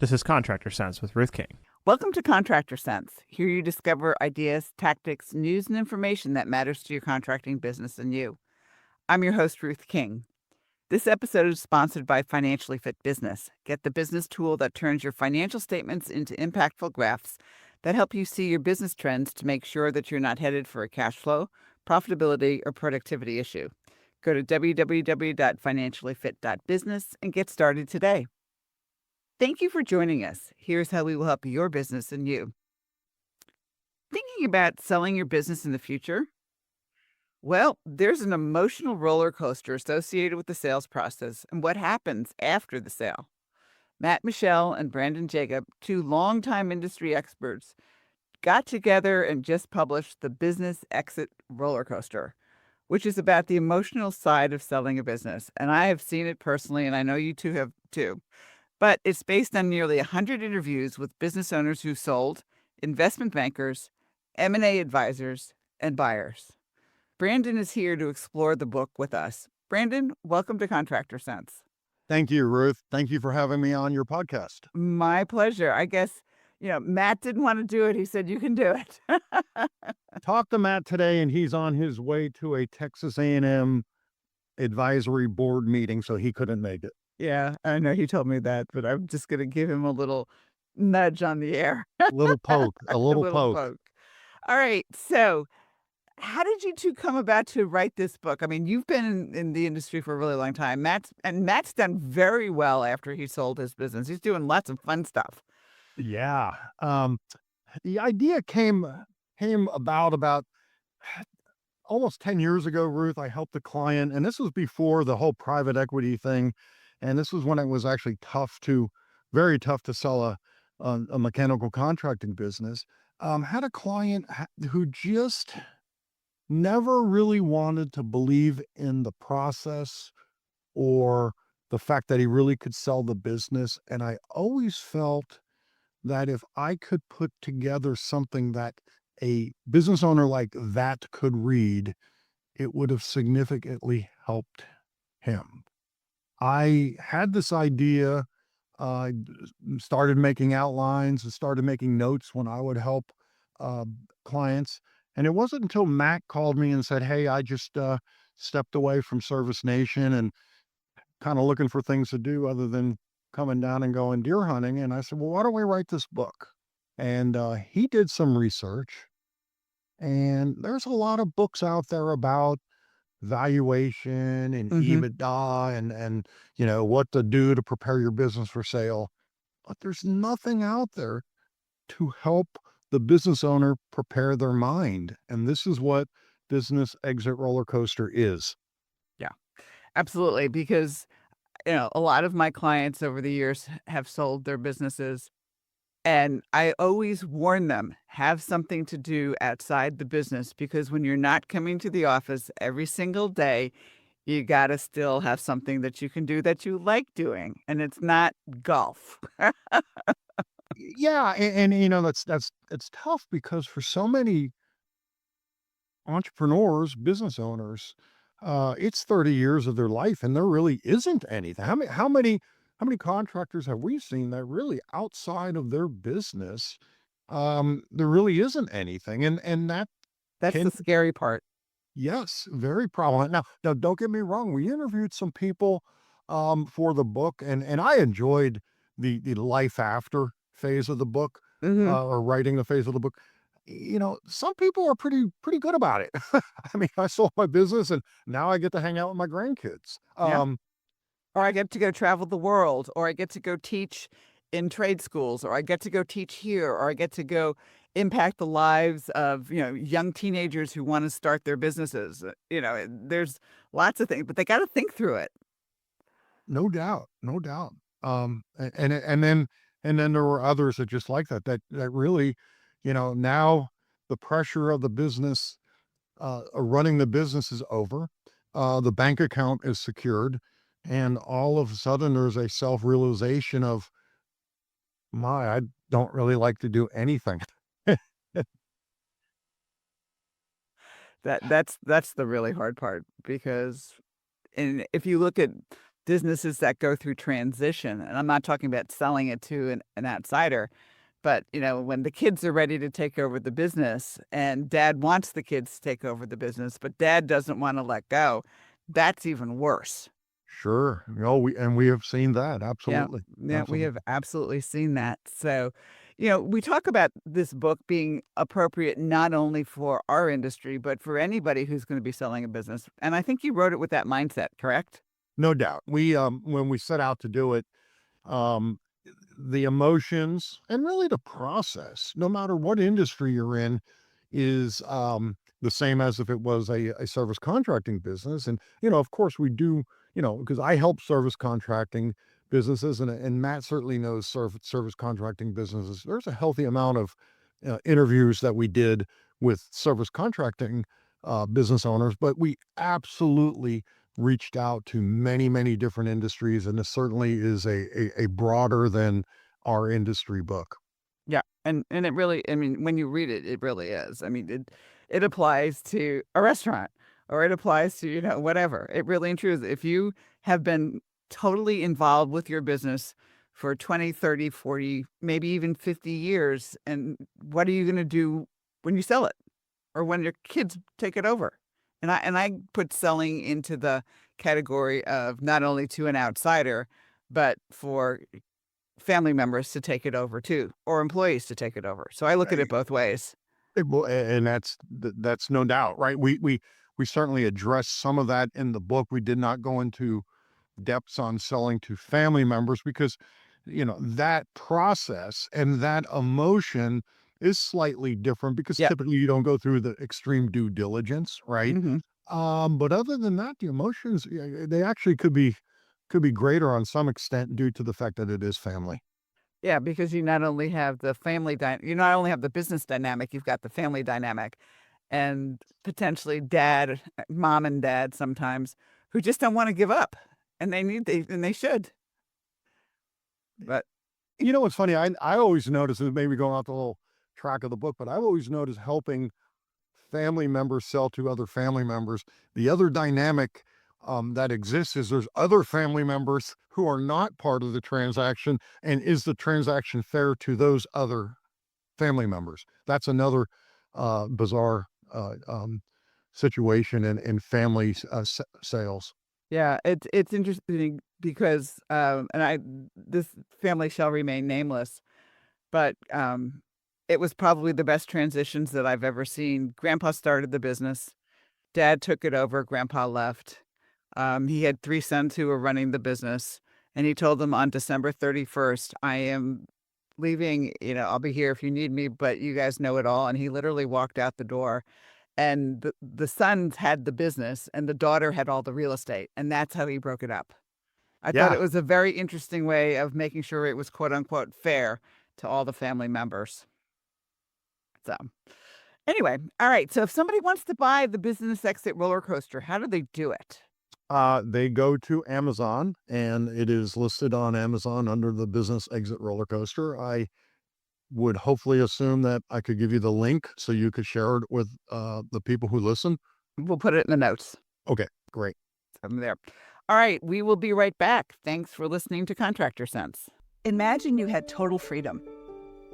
This is Contractor Sense with Ruth King. Welcome to Contractor Sense. Here you discover ideas, tactics, news, and information that matters to your contracting business and you. I'm your host, Ruth King. This episode is sponsored by Financially Fit Business. Get the business tool that turns your financial statements into impactful graphs that help you see your business trends to make sure that you're not headed for a cash flow, profitability, or productivity issue. Go to www.financiallyfit.business and get started today. Thank you for joining us. Here's how we will help your business and you. Thinking about selling your business in the future? Well, there's an emotional roller coaster associated with the sales process and what happens after the sale. Michel and Brandon Jacob, two longtime industry experts, got together and just published the Business Exit Rollercoaster, which is about the emotional side of selling a business. And I have seen it personally, and I know you two have too. But it's based on nearly 100 interviews with business owners who sold, investment bankers, M&A advisors, and buyers. Brandon is here to explore the book with us. Brandon, welcome to Contractor Sense. Thank you, Ruth. Thank you for having me on your podcast. My pleasure. I guess, Matt didn't want to do it. He said, you can do it. Talked to Matt today, and he's on his way to a Texas A&M advisory board meeting, so he couldn't make it. Yeah, I know he told me that, but I'm just going to give him a little nudge on the air. A little poke. A little poke. All right. So how did you two come about to write this book? I mean, you've been in the industry for a really long time. Matt's done very well after he sold his business. He's doing lots of fun stuff. Yeah. The idea came about almost 10 years ago, Ruth. I helped a client, and this was before the whole private equity thing. And this was when it was actually very tough to sell a mechanical contracting business. Had a client who just never really wanted to believe in the process or the fact that he really could sell the business. And I always felt that if I could put together something that a business owner like that could read, it would have significantly helped him. I had this idea, started making outlines and started making notes when I would help clients. And it wasn't until Matt called me and said, hey, I just stepped away from Service Nation and kind of looking for things to do other than coming down and going deer hunting. And I said, well, why don't we write this book? And he did some research. And there's a lot of books out there about valuation and EBITDA and what to do to prepare your business for sale. But there's nothing out there to help the business owner prepare their mind. And this is what Business Exit Rollercoaster is. Yeah, absolutely. Because, a lot of my clients over the years have sold their businesses. And I always warn them, have something to do outside the business, because when you're not coming to the office every single day, you got to still have something that you can do that you like doing. And it's not golf. Yeah. And it's tough because for so many entrepreneurs, business owners, it's 30 years of their life and there really isn't anything. How many contractors have we seen that really outside of their business, there really isn't anything. And that's the scary part. Yes, very prominent. Now, don't get me wrong. We interviewed some people for the book, and I enjoyed the life after phase of the book, or writing the phase of the book. Some people are pretty good about it. I mean, I sold my business, and now I get to hang out with my grandkids. Yeah. Or I get to go travel the world, or I get to go teach in trade schools, or I get to go teach here, or I get to go impact the lives of, young teenagers who want to start their businesses. There's lots of things, but they got to think through it. No doubt. No doubt. And then there were others that just like that really, now the pressure of the business, running the business is over. The bank account is secured. And all of a sudden there's a self-realization of, I don't really like to do anything. That's the really hard part, because if you look at businesses that go through transition. And I'm not talking about selling it to an outsider, but when the kids are ready to take over the business and dad wants the kids to take over the business, but dad doesn't want to let go, that's even worse. Sure. We have seen that. Yeah, Absolutely. yeah, we Absolutely. have absolutely seen that. So, we talk about this book being appropriate not only for our industry, but for anybody who's going to be selling a business. And I think you wrote it with that mindset, correct? No doubt. When we set out to do it, um, the emotions and really the process, no matter what industry you're in, is the same as if it was a service contracting business. And, of course, we do, because I help service contracting businesses, and Matt certainly knows service contracting businesses. There's a healthy amount of interviews that we did with service contracting business owners, but we absolutely reached out to many, many different industries. And this certainly is a broader than our industry book. Yeah. And it really, I mean, when you read it, it really is. I mean, it applies to a restaurant or it applies to, whatever. It really and truly is. If you have been totally involved with your business for 20, 30, 40, maybe even 50 years, and what are you going to do when you sell it or when your kids take it over? And I put selling into the category of not only to an outsider, but for family members to take it over too, or employees to take it over. So I look at it both ways. And that's no doubt, right? We certainly address some of that in the book. We did not go into depths on selling to family members because, that process and that emotion is slightly different because Yeah. typically you don't go through the extreme due diligence, right? Hmm. But other than that, the emotions, they actually could be greater on some extent due to the fact that it is family. Yeah, because you not only have the you not only have the business dynamic, you've got the family dynamic and potentially mom and dad sometimes who just don't want to give up and they should. But What's funny? I always notice, and maybe going off the whole track of the book, but I've always noticed helping family members sell to other family members. The other dynamic that exists is there's other family members who are not part of the transaction, and is the transaction fair to those other family members? That's another bizarre situation in family sales. yeah, it's interesting because and I this family shall remain nameless, but it was probably the best transitions that I've ever seen. Grandpa started the business. Dad took it over, grandpa left. He had 3 sons who were running the business, and he told them on December 31st, "I am leaving, I'll be here if you need me, but you guys know it all." And he literally walked out the door, and the sons had the business, and the daughter had all the real estate, and that's how he broke it up. I thought Yeah. it was a very interesting way of making sure it was quote unquote fair to all the family members. So anyway, all right. So if somebody wants to buy the Business Exit Roller Coaster, how do they do it? They go to Amazon, and it is listed on Amazon under the Business Exit Roller Coaster. I would hopefully assume that I could give you the link so you could share it with the people who listen. We'll put it in the notes. Okay, great. I'm there. All right, we will be right back. Thanks for listening to Contractor Sense. Imagine you had total freedom.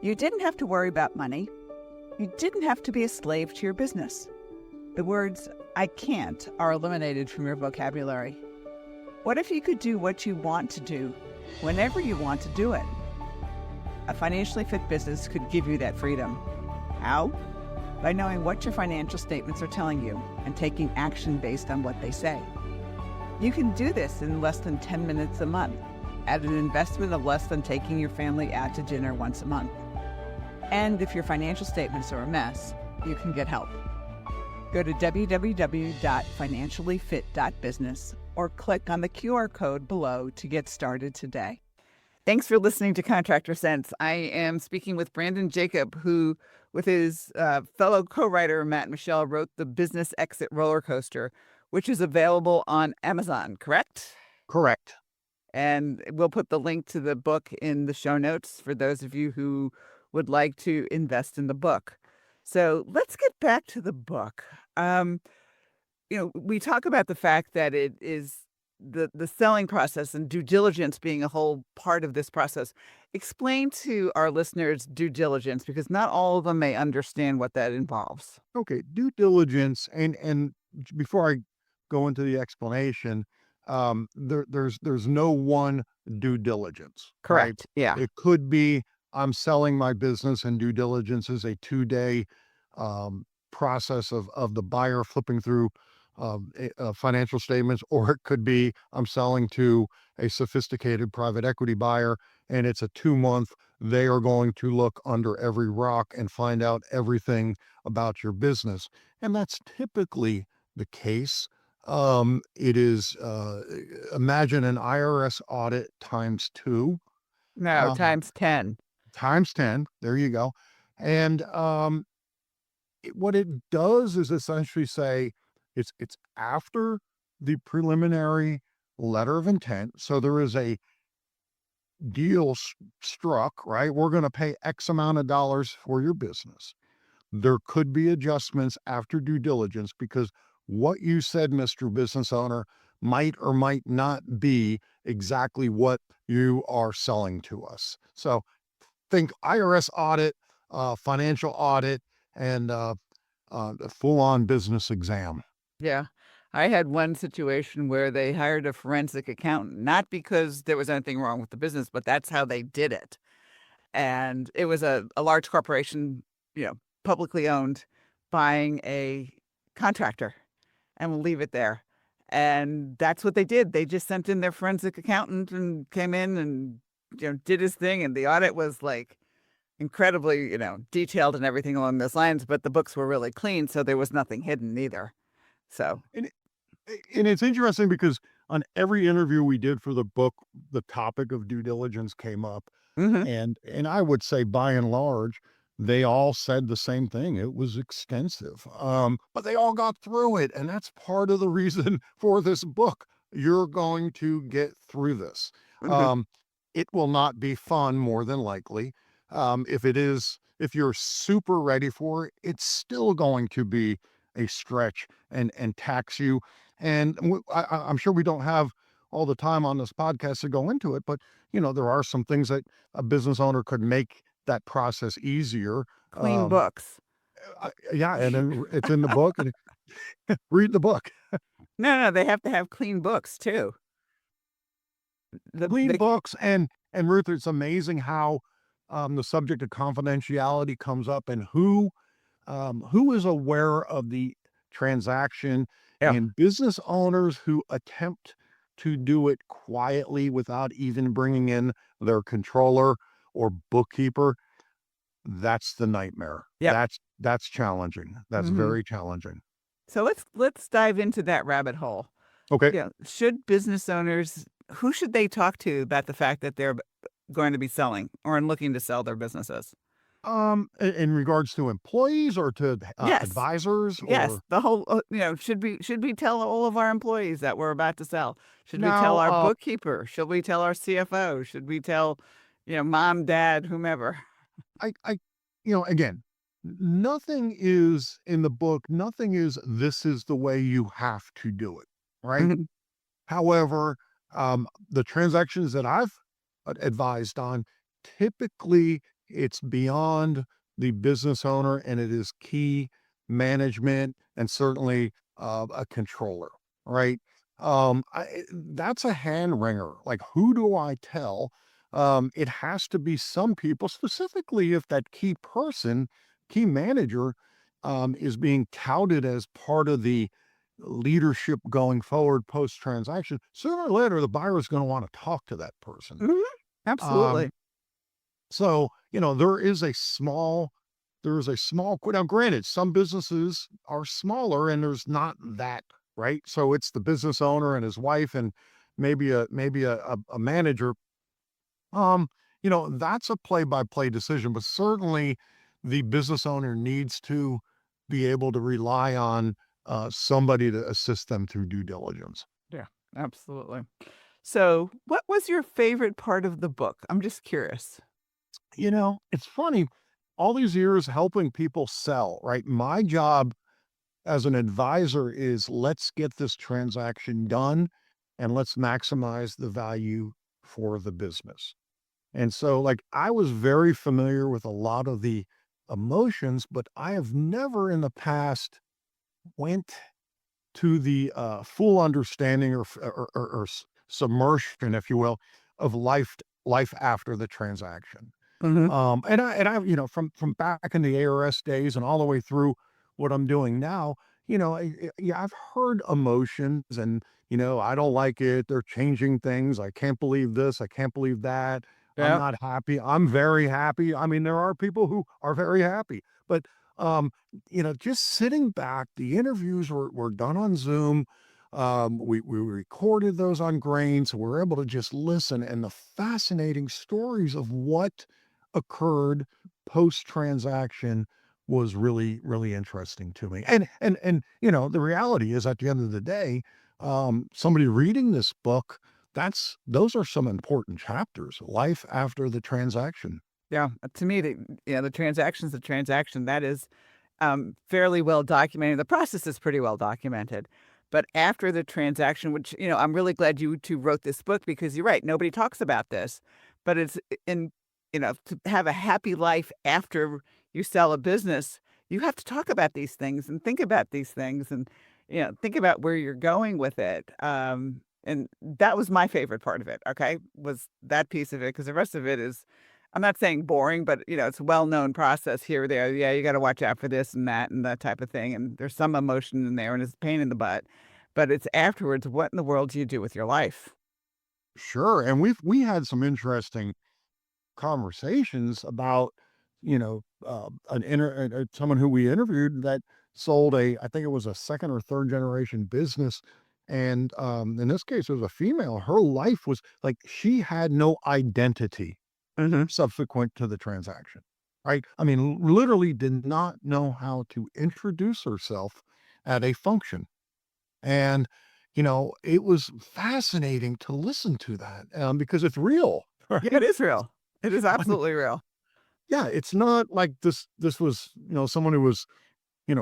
You didn't have to worry about money. You didn't have to be a slave to your business. The words, "I can't," are eliminated from your vocabulary. What if you could do what you want to do, whenever you want to do it? A financially fit business could give you that freedom. How? By knowing what your financial statements are telling you and taking action based on what they say. You can do this in less than 10 minutes a month, at an investment of less than taking your family out to dinner once a month. And if your financial statements are a mess, you can get help. Go to www.financiallyfit.business or click on the QR code below to get started today. Thanks for listening to Contractor Sense. I am speaking with Brandon Jacob, who, with his fellow co-writer Matt and Michelle, wrote the Business Exit Rollercoaster, which is available on Amazon, correct? Correct. And we'll put the link to the book in the show notes for those of you who would like to invest in the book. So let's get back to the book. We talk about the fact that it is the selling process and due diligence being a whole part of this process. Explain to our listeners due diligence because not all of them may understand what that involves. Okay, due diligence, and before I go into the explanation, there's no one due diligence, right? Correct. Yeah. It could be I'm selling my business, and due diligence is a 2-day process of the buyer flipping through financial statements, or it could be I'm selling to a sophisticated private equity buyer, and it's a 2-month. They are going to look under every rock and find out everything about your business. And that's typically the case. It is, imagine an IRS audit times 2, No, um, times 10. times 10. There you go. And what it does is essentially say it's after the preliminary letter of intent. So there is a deal struck, right? We're going to pay X amount of dollars for your business. There could be adjustments after due diligence because what you said, Mr. Business Owner, might or might not be exactly what you are selling to us. So think IRS audit, financial audit, and a full-on business exam. Yeah. I had one situation where they hired a forensic accountant, not because there was anything wrong with the business, but that's how they did it. And it was a large corporation, publicly owned, buying a contractor, and we'll leave it there. And that's what they did. They just sent in their forensic accountant and came in and, did his thing. And the audit was like incredibly, detailed and everything along those lines, but the books were really clean. So there was nothing hidden either. So, And it's interesting because on every interview we did for the book, the topic of due diligence came up. mhm. And I would say by and large, they all said the same thing. It was extensive. But they all got through it. And that's part of the reason for this book. You're going to get through this. Mhm. It will not be fun, more than likely. If you're super ready for it, it's still going to be a stretch and tax you. And I'm sure we don't have all the time on this podcast to go into it, but there are some things that a business owner could make that process easier. Clean books. Yeah, and then it's in the book, and read the book. No, they have to have clean books too. Clean The books, and Ruth, it's amazing how the subject of confidentiality comes up, and who is aware of the transaction, Yeah. and business owners who attempt to do it quietly without even bringing in their controller or bookkeeper. That's the nightmare. Yep. That's challenging. That's Mhm. very challenging. So let's dive into that rabbit hole. Okay. Yeah. Should business owners, who should they talk to about the fact that they're going to be selling or looking to sell their businesses? In regards to employees or to Yes. advisors, Yes, or the whole, should we tell all of our employees that we're about to sell? Should we tell now, our bookkeeper? Should we tell our CFO? Should we tell, mom, dad, whomever? I again, nothing is in the book. Nothing is this is the way you have to do it, right? Mhm. However, the transactions that I've advised on, typically it's beyond the business owner, and it is key management and certainly a controller, right? That's a hand wringer. Like, who do I tell? It has to be some people, specifically if that key person, key manager, is being touted as part of the leadership going forward post transaction. Sooner or later, the buyer is going to want to talk to that person. Mhm. Um, Absolutely. so there is a small now granted, some businesses are smaller and there's not that, right? So it's the business owner and his wife and maybe a manager. That's a play by play decision, but certainly the business owner needs to be able to rely on somebody to assist them through due diligence. Yeah, absolutely. So, what was your favorite part of the book? I'm just curious. It's funny, all these years helping people sell, right? My job as an advisor is let's get this transaction done. and let's maximize the value for the business. And so, like, I was very familiar with a lot of the emotions, but I have never in the past went to the full understanding or submersion, if you will, of life after the transaction. Mhm. And I, from back in the ARS days and all the way through what I'm doing now, yeah, I've heard emotions and, I don't like it. They're changing things. I can't believe this. I can't believe that. I'm Yeah. not happy. I'm very happy. I mean, there are people who are very happy, but, um, just sitting back, the interviews were done on Zoom. We recorded those on grain. So we're able to just listen and the fascinating stories of what occurred post transaction was really, really interesting to me. And the reality is at the end of the day, somebody reading this book, those are some important chapters, life after the transaction. Yeah. To me, the transaction's a transaction. That is fairly well documented. The process is pretty well documented. But after the transaction, which, I'm really glad you two wrote this book because you're right. Nobody talks about this, but it's in, to have a happy life after you sell a business, you have to talk about these things and think about these things and, think about where you're going with it. And that was my favorite part of it. Okay. Was that piece of it. Cause the rest of it is, I'm not saying boring, but it's a well-known process here or there. Yeah, you got to watch out for this and that type of thing. And there's some emotion in there, and it's a pain in the butt. But it's afterwards. What in the world do you do with your life? Sure. And we had some interesting conversations about, someone who we interviewed that sold I think it was a second or third generation business. And in this case, it was a female. Her life was like she had no identity Hmm. subsequent to the transaction, right? I mean, literally did not know how to introduce herself at a function. And, it was fascinating to listen to that because it's real, Yeah, right? it is real. It is absolutely real. Yeah, it's not like this was, someone who was,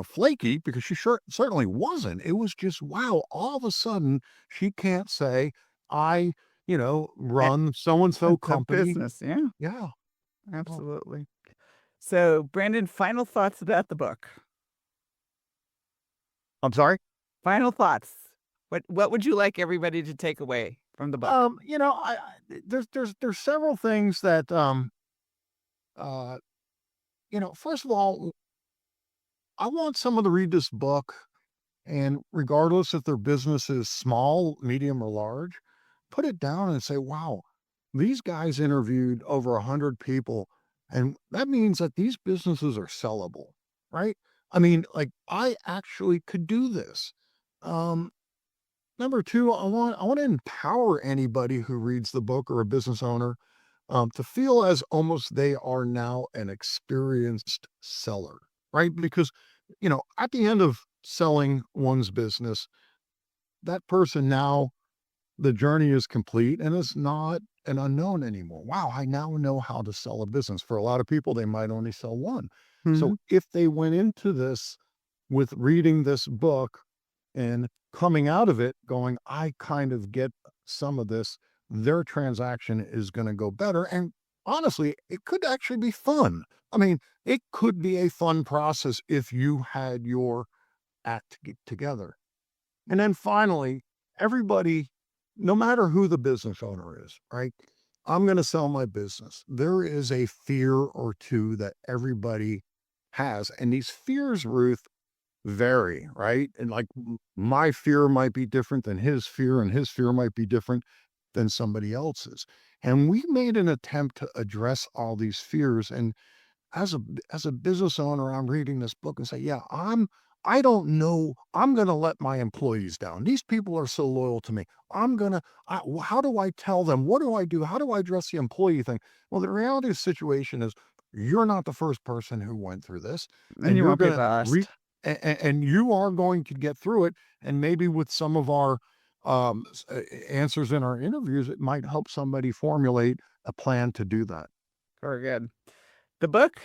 flaky because she certainly wasn't. It was just wow, all of a sudden she can't say I, A- run so and so It's a company. business. Yeah, Yeah. Oh, absolutely. So, Brandon, final thoughts about the book. I'm sorry. Final thoughts. What would you like everybody to take away from the book? There's several things that uh first of all, I want someone to read this book and regardless if their business is small, medium, or large, put it down and say, wow, these guys interviewed over 100 people. And that means that these businesses are sellable, right? I mean, like, I actually could do this. Um, Number two, I want to empower anybody who reads the book or a business owner to feel as almost they are now an experienced seller, right? Because, at the end of selling one's business, that person now, the journey is complete and it's not an unknown anymore. Wow, I now know how to sell a business. For a lot of people, they might only sell one. So Mhm. if they went into this with reading this book and coming out of it going, I kind of get some of this, their transaction is going to go better. And honestly, it could actually be fun. I mean, it could be a fun process if you had your act together. And then finally, everybody, no matter who the business owner is, right? I'm going to sell my business. There is a fear or two that everybody has. And these fears, Ruth, vary, right? And like my fear might be different than his fear, and his fear might be different than somebody else's. And we made an attempt to address all these fears. And as a business owner, I'm reading this book and say, yeah, I don't know. I'm going to let my employees down. These people are so loyal to me. How do I tell them? What do I do? How do I address the employee thing? Well, the reality of the situation is you're not the first person who went through this And and you you're won't be going the to last. and you are going to get through it. And maybe with some of our answers in our interviews, it might help somebody formulate a plan to do that. Very good. The book,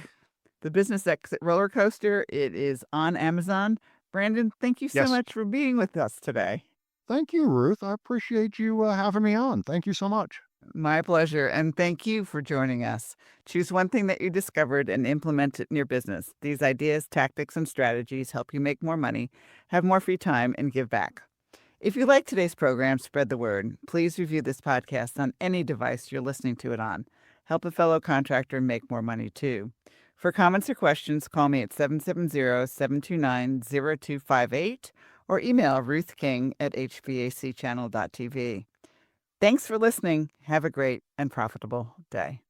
The Business Exit Rollercoaster, it is on Amazon. Brandon, thank you so Yes. much for being with us today. Thank you, Ruth. I appreciate you having me on. Thank you so much. My pleasure. And thank you for joining us. Choose one thing that you discovered and implement it in your business. These ideas, tactics, and strategies help you make more money, have more free time, and give back. If you like today's program, spread the word. Please review this podcast on any device you're listening to it on. Help a fellow contractor make more money too. For comments or questions, call me at 770-729-0258 or email Ruth King at hvacchannel.tv. Thanks for listening. Have a great and profitable day.